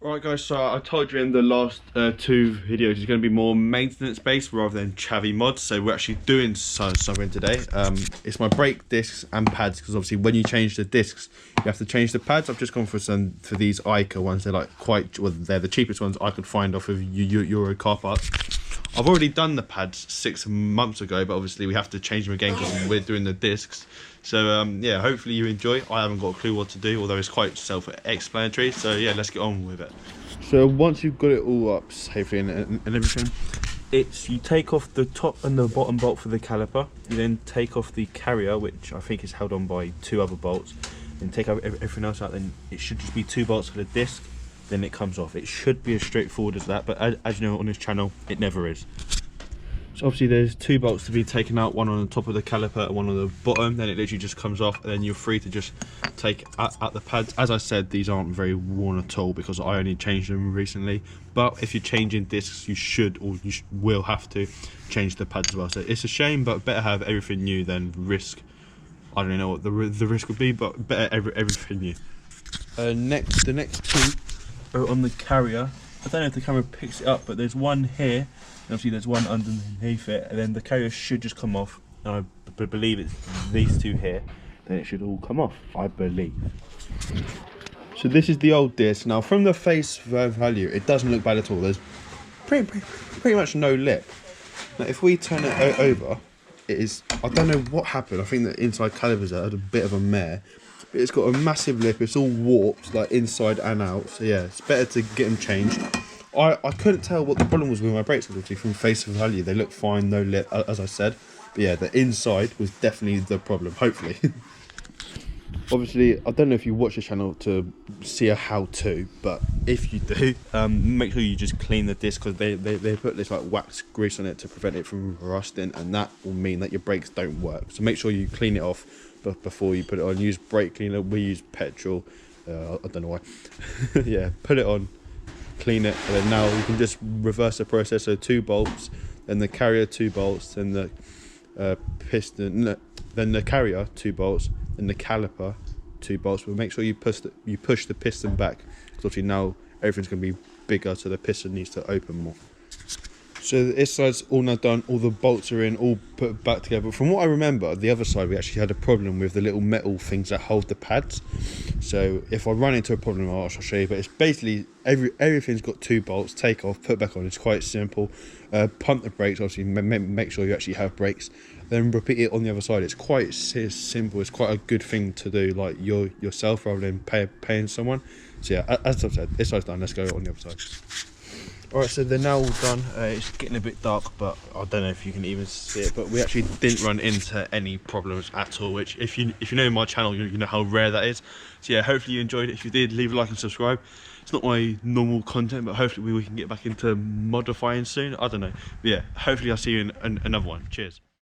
Right guys, so I told you in the last two videos it's going to be more maintenance based rather than chavvy mods, so we're actually doing something today. It's my brake discs and pads, because obviously when you change the discs you have to change the pads. I've just gone for these Ica ones. They're like they're the cheapest ones I could find off of Euro car parts. I've already done the pads 6 months ago, but obviously we have to change them again because we're doing the discs. So yeah, hopefully you enjoy. I haven't got a clue what to do, although it's quite self-explanatory. So yeah, let's get on with it. So once you've got it all up safely and everything, you take off the top and the bottom bolt for the caliper. You then take off the carrier, which I think is held on by 2 other bolts, and take everything else out. Then it should just be 2 bolts for the disc. Then it comes off. It should be as straightforward as that, but as you know, on this channel it never is. So obviously there's 2 bolts to be taken out, one on the top of the caliper and one on the bottom. Then it literally just comes off, and then you're free to just take out the pads. As I said, these aren't very worn at all because I only changed them recently, but if you're changing discs you will have to change the pads as well. So it's a shame, but better have everything new than risk. I don't know what the risk would be, but better everything new. The next 2 are on the carrier. I don't know if the camera picks it up, but there's one here, and obviously there's one underneath it, and then the carrier should just come off, and I believe it's these 2 here. Then it should all come off, I believe. So this is the old disc. Now from the face value it doesn't look bad at all. There's pretty much no lip. Now if we turn it over, it is, I don't know what happened. I think the inside calipers had a bit of a mare. It's got a massive lip. It's all warped, like inside and out. So yeah, it's better to get them changed. I couldn't tell what the problem was with my brakes, obviously from face value. They look fine, no lip, as I said. But yeah, the inside was definitely the problem, hopefully. Obviously, I don't know if you watch the channel to see a how-to, but if you do, make sure you just clean the disc, because they put this like wax grease on it to prevent it from rusting, and that will mean that your brakes don't work. So make sure you clean it off before you put it on. Use brake cleaner. We use petrol. I don't know why. Yeah, put it on, clean it, and then now you can just reverse the process. So 2 bolts, then the carrier 2 bolts, then the piston, then the carrier 2 bolts, then the caliper 2 bolts. But make sure you push the piston back, because obviously now everything's going to be bigger, so the piston needs to open more. So this side's all now done, all the bolts are in, all put back together. But from what I remember, the other side we actually had a problem with the little metal things that hold the pads. So if I run into a problem, I'll show you. But it's basically everything's got 2 bolts, take off, put back on. It's quite simple. Pump the brakes, obviously make sure you actually have brakes. Then repeat it on the other side. It's quite simple. It's quite a good thing to do, like yourself, rather than paying someone. So yeah, as I've said, this side's done. Let's go on the other side. Alright, so they're now all done. It's getting a bit dark, but I don't know if you can even see it, but we actually didn't run into any problems at all, which if you know my channel, you know how rare that is. So yeah, hopefully you enjoyed it. If you did, leave a like and subscribe. It's not my normal content, but hopefully we can get back into modifying soon. I don't know. But yeah, hopefully I'll see you in another one. Cheers.